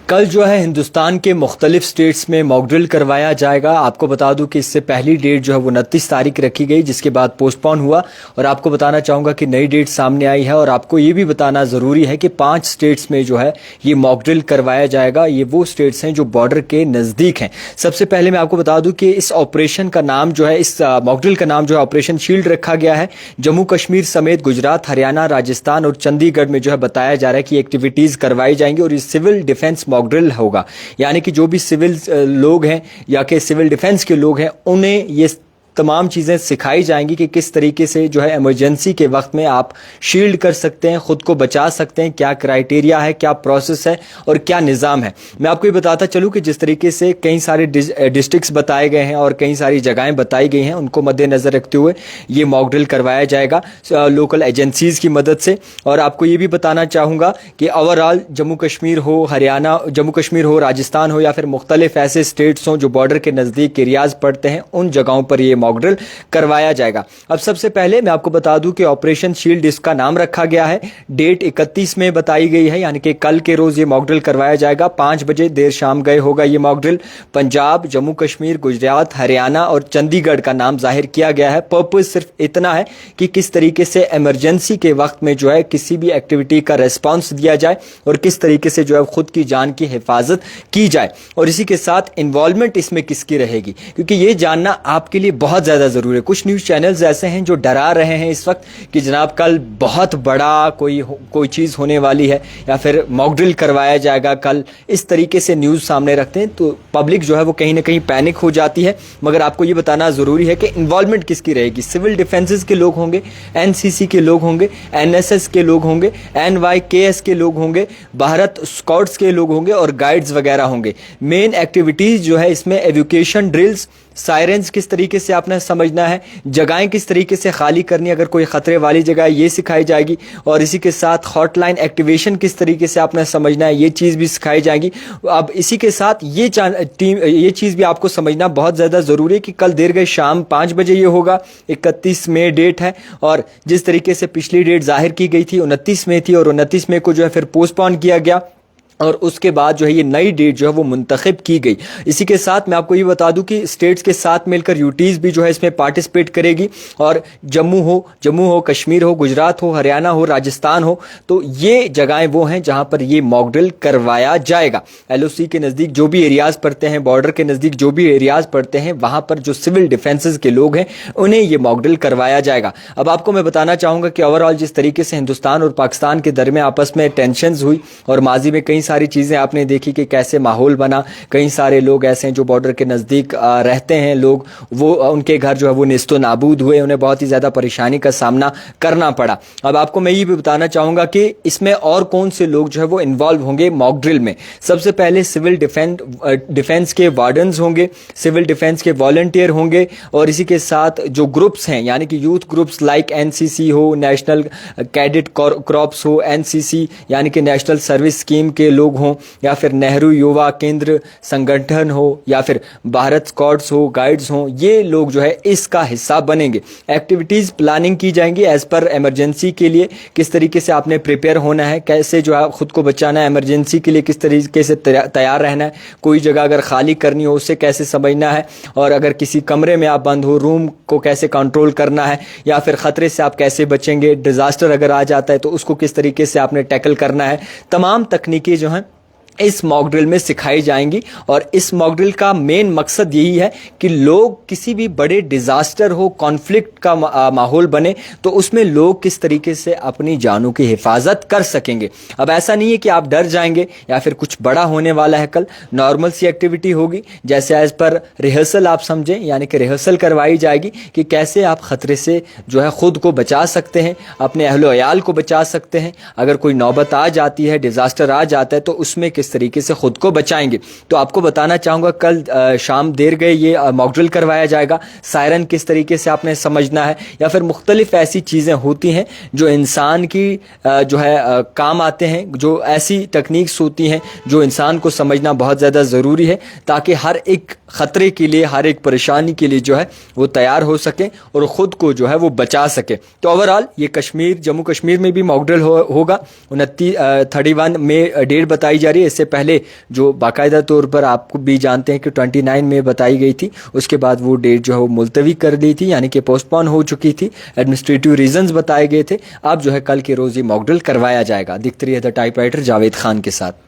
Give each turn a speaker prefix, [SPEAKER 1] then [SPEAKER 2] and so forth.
[SPEAKER 1] कल जो है हिंदुस्तान के मुख्तलिफ स्टेट्स में मॉक ड्रिल करवाया जाएगा। आपको बता दूं कि इससे पहली डेट जो है वो 29 तारीख रखी गई, जिसके बाद पोस्टपोन हुआ। और आपको बताना चाहूँगा कि नई डेट सामने आई है। और आपको ये भी बताना ज़रूरी है कि 5 स्टेट्स में जो है ये मॉक ड्रिल करवाया जाएगा। ये वो स्टेट्स हैं जो बॉर्डर के नज़दीक हैं। सबसे पहले मैं आपको बता दूं कि इस ऑपरेशन का नाम जो है, इस मॉक ड्रिल का नाम जो है ऑपरेशन शील्ड रखा गया है। जम्मू कश्मीर समेत गुजरात, हरियाणा, राजस्थान और चंडीगढ़ में जो है बताया जा रहा है कि एक्टिविटीज़ करवाई जाएंगी। और ये सिविल डिफेंस मॉक ड्रिल होगा, यानी कि जो भी सिविल लोग हैं या कि सिविल डिफेंस के लोग हैं, उन्हें ये तमाम चीज़ें सिखाई जाएंगी कि किस तरीके से जो है इमरजेंसी के वक्त में आप शील्ड कर सकते हैं, खुद को बचा सकते हैं, क्या क्राइटेरिया है, क्या प्रोसेस है और क्या निज़ाम है। मैं आपको ये बताता चलूँ कि जिस तरीके से कई सारे डिस्ट्रिक्ट्स बताए गए हैं और कई सारी जगहें बताई गई हैं, उनको मद्देनज़र रखते हुए ये मॉक ड्रिल करवाया जाएगा लोकल एजेंसीज़ की मदद से। और आपको ये भी बताना चाहूँगा कि ओवरऑल जम्मू कश्मीर हो, हरियाणा, जम्मू कश्मीर हो, राजस्थान हो या फिर मुख्तलिफ ऐसे स्टेट्स हों जो बॉर्डर के नज़दीक एरियाज़ पड़ते हैं, उन जगहों पर ये मॉक ड्रिल करवाया जाएगा। अब सबसे पहले मैं आपको बता दूं कि ऑपरेशन शील्ड इसका नाम रखा गया है। डेट 31 में बताई गई है, यानी कि कल के रोज ये मॉक ड्रिल करवाया जाएगा। 5 बजे देर शाम गए होगा ये मॉक ड्रिल। पंजाब, जम्मू कश्मीर, गुजरात, हरियाणा और चंडीगढ़ का नाम जाहिर किया गया है। पर्पज सिर्फ इतना है कि किस तरीके से इमरजेंसी के वक्त में जो है किसी भी एक्टिविटी का रेस्पॉन्स दिया जाए और किस तरीके से जो है खुद की जान की हिफाजत की जाए। और इसी के साथ इन्वॉल्वमेंट इसमें किसकी रहेगी, क्योंकि ये जानना आपके लिए बहुत ज्यादा जरूरी है। कुछ न्यूज चैनल्स ऐसे हैं जो डरा रहे हैं इस वक्त कि जनाब कल बहुत बड़ा कोई चीज होने वाली है या फिर मॉक ड्रिल करवाया जाएगा कल, इस तरीके से न्यूज सामने रखते हैं तो पब्लिक जो है वो कहीं ना कहीं पैनिक हो जाती है। मगर आपको ये बताना जरूरी है कि इन्वॉल्वमेंट किसकी रहेगी। सिविल डिफेंसेस के लोग होंगे, एनसीसी के लोग होंगे, एनएसएस के लोग होंगे, एनवाईकेएस के लोग होंगे, भारत स्काउट्स के लोग होंगे और गाइड्स वगैरह होंगे। मेन एक्टिविटीज जो है इसमें एजुकेशन ड्रिल्स, सायरेंस किस तरीके से आपने समझना है, जगहें किस तरीके से खाली करनी अगर कोई खतरे वाली जगह है, ये सिखाई जाएगी। और इसी के साथ हॉटलाइन एक्टिवेशन किस तरीके से आपने समझना है, ये चीज़ भी सिखाई जाएगी। अब इसी के साथ ये चीज़ भी आपको समझना बहुत ज़्यादा ज़रूरी है कि कल देर गए शाम 5 बजे ये होगा। 31 मई डेट है और जिस तरीके से पिछली डेट जाहिर की गई थी 29 मई थी और 29 मई को जो है फिर पोस्टपोन किया गया और उसके बाद जो है ये नई डेट जो है वो मुंतखब की गई। इसी के साथ मैं आपको ये बता दूं कि स्टेट्स के साथ मिलकर यूटीज़ भी जो है इसमें पार्टिसिपेट करेगी। और जम्मू हो, कश्मीर हो, गुजरात हो, हरियाणा हो, राजस्थान हो, तो ये जगहें वो हैं जहां पर ये मॉक ड्रिल करवाया जाएगा। एलओसी के नज़दीक जो भी एरियाज़ पड़ते हैं, बॉर्डर के नज़दीक जो भी एरियाज़ पड़ते हैं, वहां पर जो सिविल डिफेंसेस के लोग हैं उन्हें ये मॉक ड्रिल करवाया जाएगा। अब आपको मैं बताना चाहूँगा कि ओवरऑल जिस तरीके से हिंदुस्तान और पाकिस्तान के दरमियान आपस में टेंशंस हुई और माजी में कई सारी चीज़ें आपने देखी कि कैसे माहौल बना। कई सारे लोग ऐसे हैं जो बॉर्डर के नज़दीक रहते हैं, लोग वो उनके घर जो है वो नेस्तो नाबूद हुए, उन्हें बहुत ही ज़्यादा परेशानी का सामना करना पड़ा। अब आपको मैं ये भी बताना चाहूँगा कि इसमें और कौन से लोग जो है वो इन्वॉल्व होंगे मॉक ड्रिल में। सबसे पहले सिविल डिफेंस के वार्डन्स होंगे, सिविल डिफेंस के वॉलंटियर होंगे और इसी के साथ जो ग्रुप्स हैं यानी कि यूथ ग्रुप्स लाइक एनसीसी हो, नेशनल कैडेट कॉर्प्स हो, एनसीसी यानी कि नेशनल सर्विस स्कीम के लोग हों, या फिर नेहरू युवा केंद्र संगठन हो या फिर भारत स्काउट्स हो, गाइड्स हो, ये लोग जो है इसका हिस्सा बनेंगे। एक्टिविटीज़ प्लानिंग की जाएंगी एज पर इमरजेंसी के लिए, किस तरीके से आपने प्रिपेयर होना है, कैसे जो है खुद को बचाना है, इमरजेंसी के लिए किस तरीके से तैयार रहना है, कोई जगह अगर खाली करनी हो उसे कैसे समझना है, और अगर किसी कमरे में आप बंद हो रूम को कैसे कंट्रोल करना है, या फिर ख़तरे से आप कैसे बचेंगे, डिज़ास्टर अगर आ जाता है तो उसको किस तरीके से आपने टैकल करना है। तमाम तकनीकें जो हैं इस मॉक ड्रिल में सिखाई जाएंगी। और इस मॉक ड्रिल का मेन मकसद यही है कि लोग किसी भी बड़े डिजास्टर हो, कॉन्फ्लिक्ट का माहौल बने तो उसमें लोग किस तरीके से अपनी जानों की हिफाजत कर सकेंगे। अब ऐसा नहीं है कि आप डर जाएंगे या फिर कुछ बड़ा होने वाला है। कल नॉर्मल सी एक्टिविटी होगी, जैसे एज पर रिहर्सल आप समझें, यानी कि रिहर्सल करवाई जाएगी कि कैसे आप खतरे से जो है खुद को बचा सकते हैं, अपने अहलो अयाल को बचा सकते हैं। अगर कोई नौबत आ जाती है, डिजास्टर आ जाता है तो उसमें किस तरीके से खुद को बचाएंगे। तो आपको बताना चाहूंगा कल शाम देर गए ये मॉक ड्रिल करवाया जाएगा। सायरन किस तरीके से आपने समझना है, या फिर मुख्तलिफ ऐसी चीज़ें होती हैं जो इंसान की जो है काम आते हैं, जो ऐसी टेक्निक्स होती हैं जो इंसान को समझना बहुत ज़्यादा ज़रूरी है ताकि हर एक ख़तरे के लिए, हर एक परेशानी के लिए जो है वो तैयार हो सके और ख़ुद को जो है वो बचा सके। तो ओवरऑल ये कश्मीर, जम्मू कश्मीर में भी मॉक ड्रिल होगा। 31 मई डेट बताई जा रही है। इससे पहले जो बाकायदा तौर पर आपको भी जानते हैं कि 29 में बताई गई थी, उसके बाद वो डेट जो है वो मुलतवी कर दी थी, यानी कि पोस्टपोन हो चुकी थी। एडमिनिस्ट्रेटिव रीजंस बताए गए थे। अब जो है कल के रोज ये मॉक ड्रिल करवाया जाएगा। दिखती रही है द टाइपराइटर जावेद खान के साथ।